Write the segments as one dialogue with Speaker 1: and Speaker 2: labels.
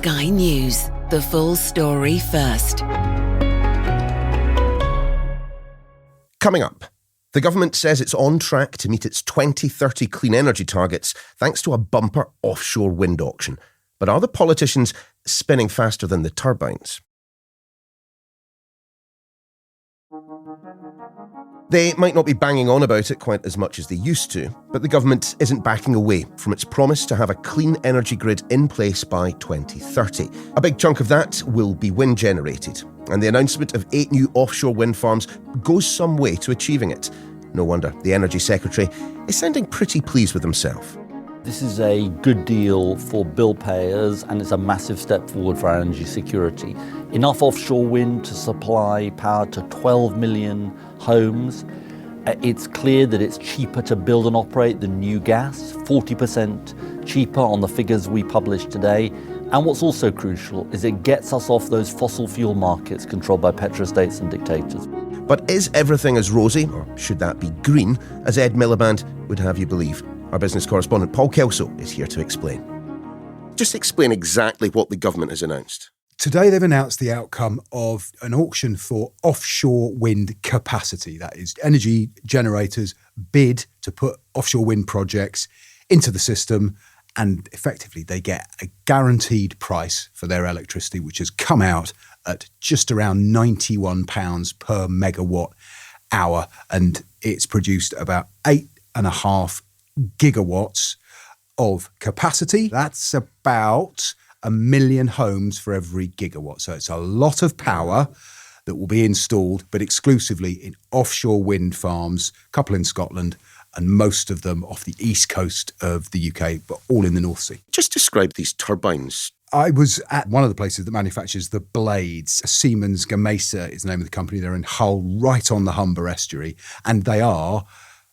Speaker 1: Sky News. The full story first.
Speaker 2: Coming up, the government says it's on track to meet its 2030 clean energy targets thanks to a bumper offshore wind auction. But are the politicians spinning faster than the turbines? They might not be banging on about it quite as much as they used to, but the government isn't backing away from its promise to have a clean energy grid in place by 2030. A big chunk of that will be wind generated, and the announcement of 8 new offshore wind farms goes some way to achieving it. No wonder the Energy Secretary is sounding pretty pleased with himself.
Speaker 3: This is a good deal for bill payers, and it's a massive step forward for our energy security. Enough offshore wind to supply power to 12 million homes. It's clear that it's cheaper to build and operate than new gas, 40% cheaper on the figures we published today. And what's also crucial is it gets us off those fossil fuel markets controlled by petrostates and dictators.
Speaker 2: But is everything as rosy, or should that be green, as Ed Miliband would have you believe? Our business correspondent Paul Kelso is here to explain. Just explain exactly what the government has announced.
Speaker 4: Today they've announced the outcome of an auction for offshore wind capacity. That is, energy generators bid to put offshore wind projects into the system, and effectively they get a guaranteed price for their electricity, which has come out at just around £91 per megawatt hour, and it's produced about 8.5 gigawatts of capacity. That's about 1 million homes for every gigawatt. So it's a lot of power that will be installed, but exclusively in offshore wind farms, a couple in Scotland and most of them off the east coast of the UK, but all in the North Sea.
Speaker 2: Just describe these turbines.
Speaker 4: I was at one of the places that manufactures the blades. Siemens Gamesa is the name of the company. They're in Hull, right on the Humber estuary, and they are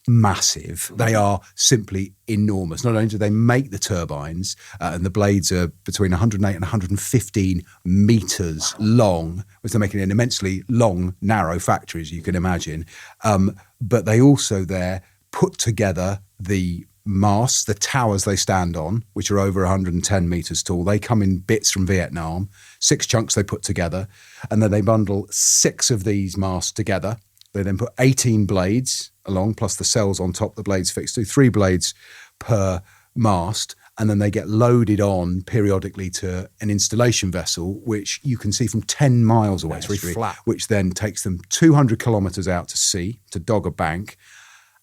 Speaker 4: massive. They are simply enormous. Not only do they make the turbines, and the blades are between 108 and 115 metres long, which they're making an immensely long, narrow factory, as you can imagine. But they also there put together the masts, the towers they stand on, which are over 110 metres tall. They come in bits from Vietnam, 6 chunks they put together, and then they bundle 6 of these masts together. They then put 18 blades along, plus the cells on top, the blades fixed to 3 blades per mast, and then they get loaded on periodically to an installation vessel, which you can see from 10 miles away. It's very flat. Which then takes them 200 kilometres out to sea, to Dogger Bank,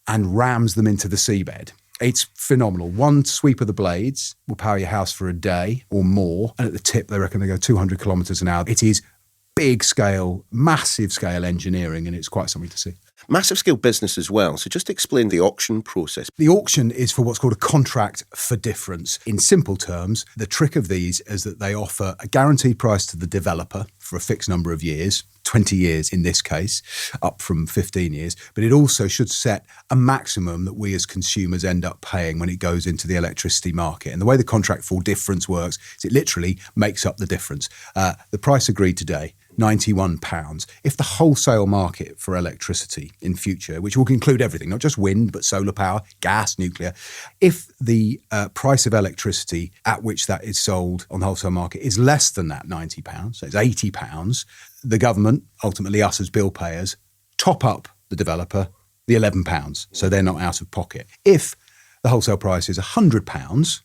Speaker 4: and rams them into the seabed. It's phenomenal. One sweep of the blades will power your house for a day or more, and at the tip, they reckon they go 200 kilometres an hour. It is big scale, massive scale engineering, and it's quite something to see.
Speaker 2: Massive scale business as well. So just explain the auction process.
Speaker 4: The auction is for what's called a contract for difference. In simple terms, the trick of these is that they offer a guaranteed price to the developer for a fixed number of years, 20 years in this case, up from 15 years. But it also should set a maximum that we as consumers end up paying when it goes into the electricity market. And the way the contract for difference works is it literally makes up the difference. The price agreed today, £91. If the wholesale market for electricity in future, which will include everything, not just wind, but solar power, gas, nuclear, if the price of electricity at which that is sold on the wholesale market is less than that £90, so it's £80, the government, ultimately us as bill payers, top up the developer the £11, so they're not out of pocket. If the wholesale price is £100,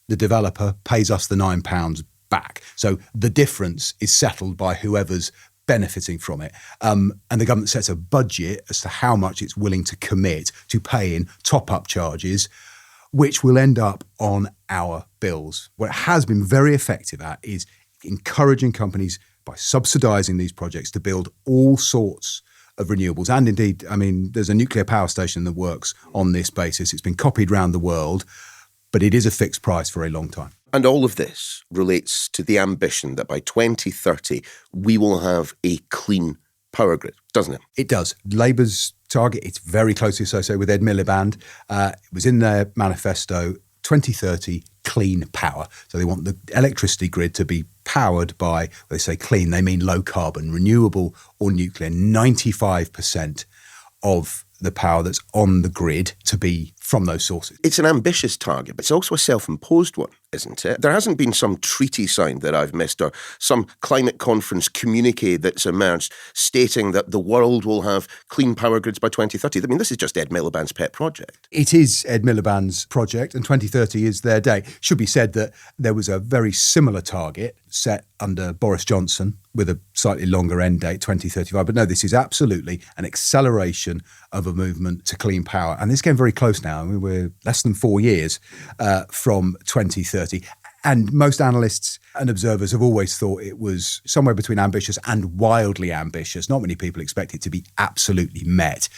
Speaker 4: the developer pays us the £9 back. So the difference is settled by whoever's benefiting from it. And the government sets a budget as to how much it's willing to commit to paying top-up charges, which will end up on our bills. What it has been very effective at is encouraging companies by subsidising these projects to build all sorts of renewables. And indeed, I mean, there's a nuclear power station that works on this basis. It's been copied around the world, but it is a fixed price for a long time.
Speaker 2: And all of this relates to the ambition that by 2030, we will have a clean power grid, doesn't it?
Speaker 4: It does. Labour's target, it's very closely associated with Ed Miliband. It was in their manifesto, 2030 clean power. So they want the electricity grid to be powered by, when they say clean, they mean low carbon, renewable or nuclear. 95% of the power that's on the grid to be from those sources.
Speaker 2: It's an ambitious target, but it's also a self-imposed one, isn't it? There hasn't been some treaty signed that I've missed or some climate conference communique that's emerged stating that the world will have clean power grids by 2030. I mean, this is just Ed Miliband's pet project.
Speaker 4: It is Ed Miliband's project, and 2030 is their date. It should be said that there was a very similar target set under Boris Johnson with a slightly longer end date, 2035. But no, this is absolutely an acceleration of a movement to clean power. And this is getting very close now. I mean, we're less than 4 years from 2030. And most analysts and observers have always thought it was somewhere between ambitious and wildly ambitious. Not many people expect it to be absolutely met.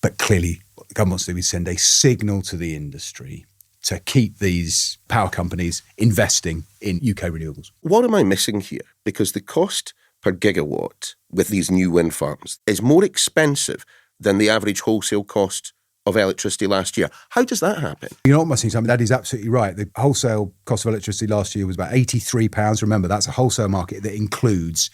Speaker 4: But clearly, what the government wants to do is send a signal to the industry to keep these power companies investing in UK renewables.
Speaker 2: What am I missing here? Because the cost per gigawatt with these new wind farms is more expensive than the average wholesale cost of electricity last year. How does that happen?
Speaker 4: You're not missing something. That is absolutely right. The wholesale cost of electricity last year was about £83. Remember, that's a wholesale market that includes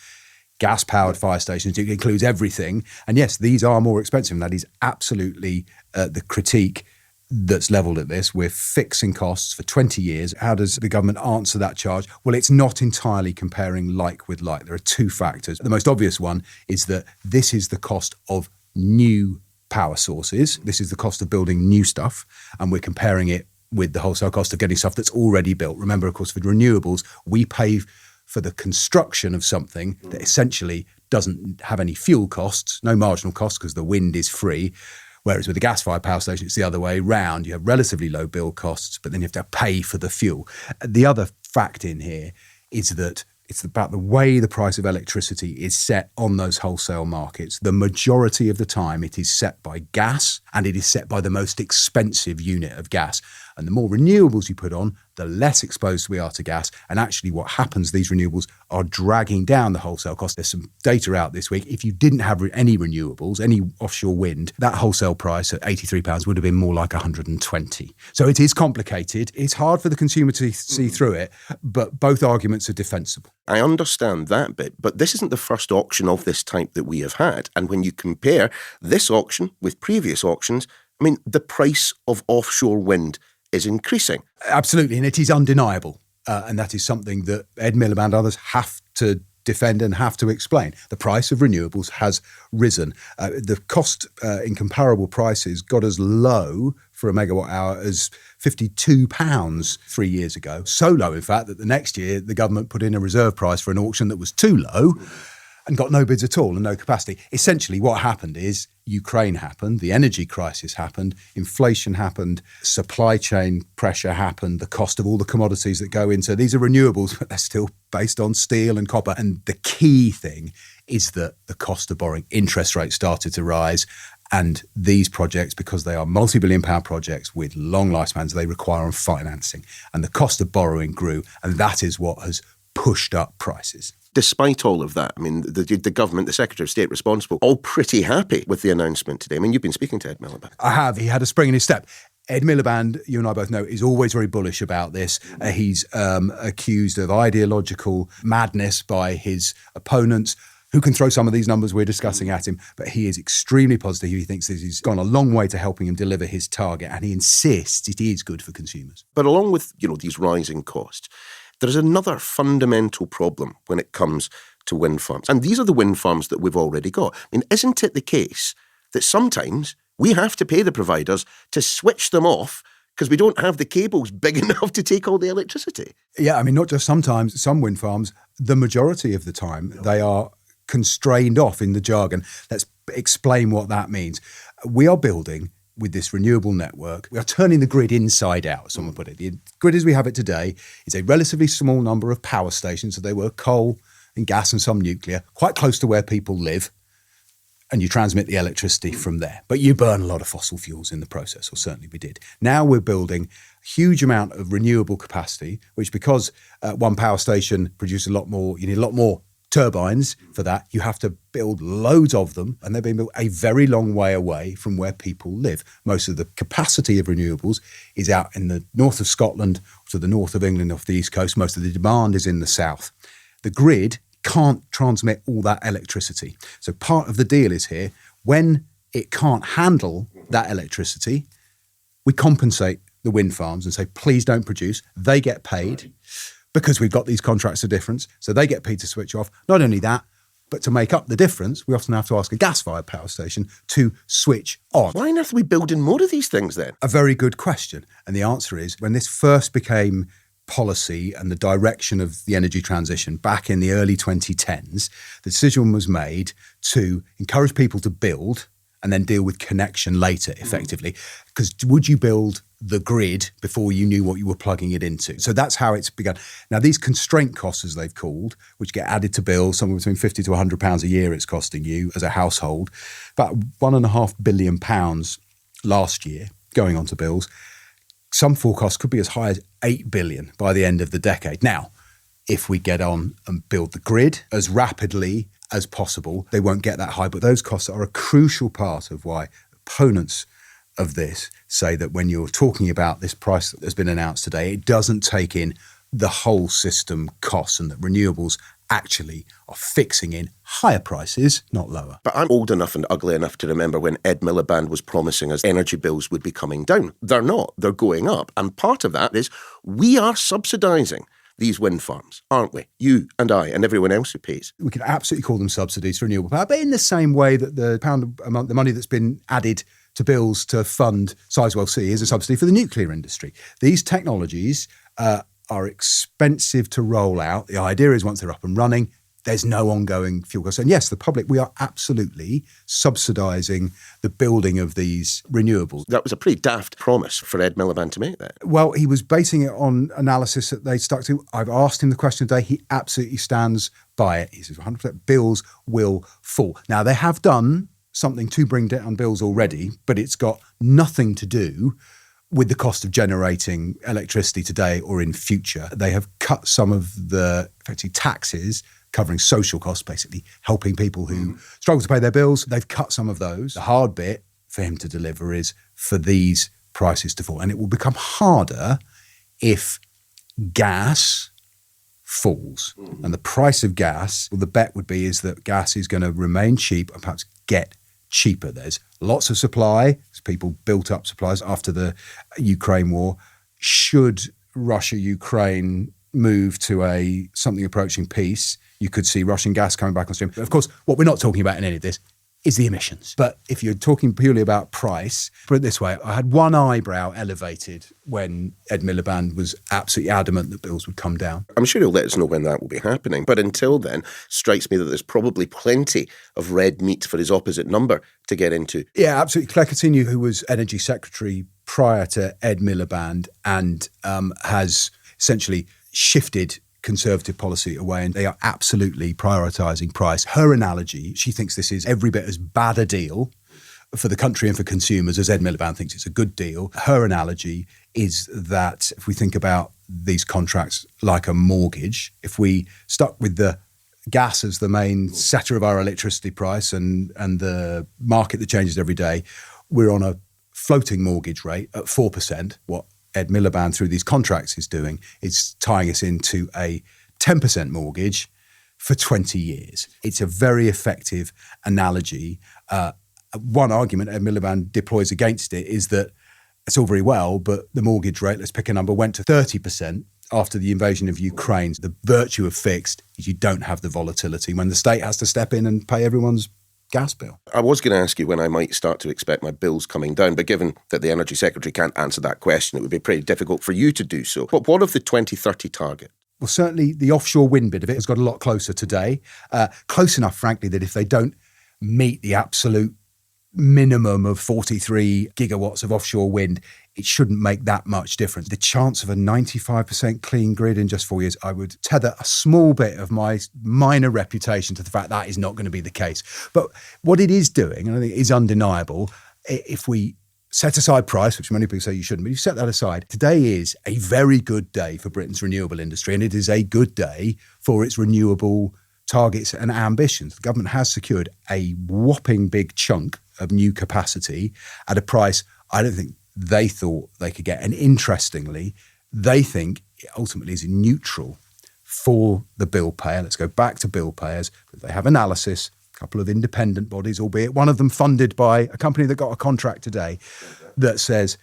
Speaker 4: gas-powered fire stations. It includes everything. And yes, these are more expensive. And that is absolutely the critique that's levelled at this. We're fixing costs for 20 years. How does the government answer that charge? Well, it's not entirely comparing like with like. There are two factors. The most obvious one is that this is the cost of new power sources. This is the cost of building new stuff, and we're comparing it with the wholesale cost of getting stuff that's already built. Remember, of course, for renewables, we pay for the construction of something that essentially doesn't have any fuel costs, no marginal costs because the wind is free. Whereas with a gas-fired power station, it's the other way round. You have relatively low bill costs, but then you have to pay for the fuel. The other fact in here is that it's about the way the price of electricity is set on those wholesale markets. The majority of the time it is set by gas, and it is set by the most expensive unit of gas. And the more renewables you put on, the less exposed we are to gas. And actually what happens, these renewables are dragging down the wholesale cost. There's some data out this week. If you didn't have any renewables, any offshore wind, that wholesale price at £83 would have been more like 120. So it is complicated. It's hard for the consumer to see through it, but both arguments are defensible.
Speaker 2: I understand that bit, but this isn't the first auction of this type that we have had. And when you compare this auction with previous auctions, I mean, the price of offshore wind is increasing.
Speaker 4: Absolutely, and it is undeniable. And that is something that Ed Miliband and others have to defend and have to explain. The price of renewables has risen. The cost in comparable prices got as low for a megawatt hour as £52 3 years ago. So low, in fact, that the next year the government put in a reserve price for an auction that was too low and got no bids at all and no capacity. Essentially, what happened is Ukraine happened, the energy crisis happened, inflation happened, supply chain pressure happened, the cost of all the commodities that go into. These are renewables, but they're still based on steel and copper. And the key thing is that the cost of borrowing, interest rates started to rise. And these projects, because they are multi-billion pound projects with long lifespans, they require financing. And the cost of borrowing grew. And that is what has pushed up prices.
Speaker 2: Despite all of that, I mean, the government, the Secretary of State responsible, all pretty happy with the announcement today. I mean, you've been speaking to Ed Miliband.
Speaker 4: I have. He had a spring in his step. Ed Miliband, you and I both know, is always very bullish about this. He's accused of ideological madness by his opponents, who can throw some of these numbers we're discussing at him, but he is extremely positive. He thinks this has gone a long way to helping him deliver his target, and he insists it is good for consumers.
Speaker 2: But along with, these rising costs, there is another fundamental problem when it comes to wind farms. And these are the wind farms that we've already got. I mean, isn't it the case that sometimes we have to pay the providers to switch them off because we don't have the cables big enough to take all the electricity?
Speaker 4: Yeah, I mean, not just sometimes. Some wind farms, the majority of the time, they are constrained off in the jargon. Let's explain what that means. We are building with this renewable network, we are turning the grid inside out, as someone put it. The grid as we have it today is a relatively small number of power stations. So they were coal and gas and some nuclear, quite close to where people live. And you transmit the electricity from there. But you burn a lot of fossil fuels in the process, or certainly we did. Now we're building a huge amount of renewable capacity, which because one power station produces a lot more, you need a lot more turbines for that. You have to build loads of them, and they're being built a very long way away from where people live. Most of the capacity of renewables is out in the north of Scotland, to the north of England, off the east coast. Most of the demand is in the south. The grid can't transmit all that electricity. So part of the deal is here, when it can't handle that electricity, we compensate the wind farms and say, please don't produce. They get paid because we've got these contracts of difference. So they get paid to switch off. Not only that, but to make up the difference, we often have to ask a gas-fired power station to switch on.
Speaker 2: Why on earth are we building more of these things then?
Speaker 4: A very good question. And the answer is, when this first became policy and the direction of the energy transition back in the early 2010s, the decision was made to encourage people to build and then deal with connection later, effectively. Because would you build the grid before you knew what you were plugging it into? So that's how it's begun. Now, these constraint costs, as they've called, which get added to bills, somewhere between £50 to £100 a year it's costing you as a household, about £1.5 billion last year going on to bills. Some forecasts could be as high as £8 billion by the end of the decade. Now, if we get on and build the grid as rapidly as possible, they won't get that high, but those costs are a crucial part of why opponents of this say that when you're talking about this price that has been announced today, it doesn't take in the whole system costs, and that renewables actually are fixing in higher prices, not lower.
Speaker 2: But I'm old enough and ugly enough to remember when Ed Miliband was promising us energy bills would be coming down. They're not. They're going up. And part of that is we are subsidising these wind farms, aren't we? You and I and everyone else who pays.
Speaker 4: We can absolutely call them subsidies for renewable power, but in the same way that the pound a month, the money that's been added to bills to fund Sizewell C is a subsidy for the nuclear industry. These technologies are expensive to roll out. The idea is once they're up and running, there's no ongoing fuel costs. And yes, the public, we are absolutely subsidising the building of these renewables.
Speaker 2: That was a pretty daft promise for Ed Miliband to make that.
Speaker 4: Well, he was basing it on analysis that they stuck to. I've asked him the question today. He absolutely stands by it. He says 100% bills will fall. Now, they have done something to bring down bills already, but it's got nothing to do with the cost of generating electricity today or in future. They have cut some of the effectively taxes covering social costs, basically helping people who struggle to pay their bills. They've cut some of those. The hard bit for him to deliver is for these prices to fall. And it will become harder if gas falls. And the price of gas, well, the bet would be is that gas is going to remain cheap and perhaps get cheaper. There's lots of supply. People built up supplies after the Ukraine war. Should Russia-Ukraine move to something approaching peace, you could see Russian gas coming back on stream. But of course, what we're not talking about in any of this is the emissions. But if you're talking purely about price, put it this way, I had one eyebrow elevated when Ed Miliband was absolutely adamant that bills would come down.
Speaker 2: I'm sure he'll let us know when that will be happening. But until then, strikes me that there's probably plenty of red meat for his opposite number to get into.
Speaker 4: Yeah, absolutely. Claire Coutinho, who was Energy Secretary prior to Ed Miliband and has essentially shifted Conservative policy away, and they are absolutely prioritising price. Her analogy, she thinks this is every bit as bad a deal for the country and for consumers as Ed Miliband thinks it's a good deal. Her analogy is that if we think about these contracts like a mortgage, if we stuck with the gas as the main setter of our electricity price and the market that changes every day, we're on a floating mortgage rate at 4%. What Ed Miliband through these contracts is doing is tying us into a 10% mortgage for 20 years. It's a very effective analogy. One argument Ed Miliband deploys against it is that it's all very well, but the mortgage rate, let's pick a number, went to 30% after the invasion of Ukraine. The virtue of fixed is you don't have the volatility when the state has to step in and pay everyone's gas bill.
Speaker 2: I was going to ask you when I might start to expect my bills coming down, but given that the Energy Secretary can't answer that question, it would be pretty difficult for you to do so. But what of the 2030 target?
Speaker 4: Well, certainly the offshore wind bit of it has got a lot closer today. Close enough, frankly, that if they don't meet the absolute minimum of 43 gigawatts of offshore wind, it shouldn't make that much difference. The chance of a 95% clean grid in just 4 years, I would tether a small bit of my minor reputation to the fact that is not going to be the case. But what it is doing, and I think it is undeniable, if we set aside price, which many people say you shouldn't, but you set that aside, today is a very good day for Britain's renewable industry, and it is a good day for its renewable targets and ambitions. The government has secured a whopping big chunk of new capacity at a price I don't think they thought they could get. And interestingly, they think it ultimately is neutral for the bill payer. Let's go back to bill payers. They have analysis couple of independent bodies, albeit one of them funded by a company that got a contract today, that says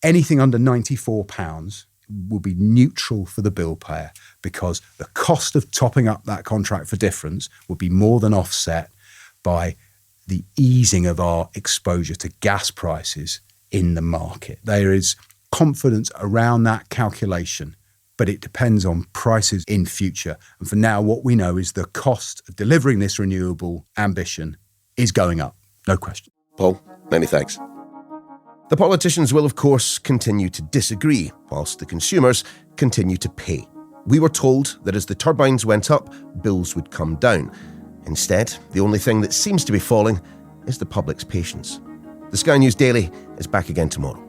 Speaker 4: anything under £94 will be neutral for the bill payer because the cost of topping up that contract for difference will be more than offset by the easing of our exposure to gas prices in the market. There is confidence around that calculation, but it depends on prices in future. And for now, what we know is the cost of delivering this renewable ambition is going up, no question.
Speaker 2: Paul, many thanks. The politicians will, of course, continue to disagree, whilst the consumers continue to pay. We were told that as the turbines went up, bills would come down. Instead, the only thing that seems to be falling is the public's patience. The Sky News Daily is back again tomorrow.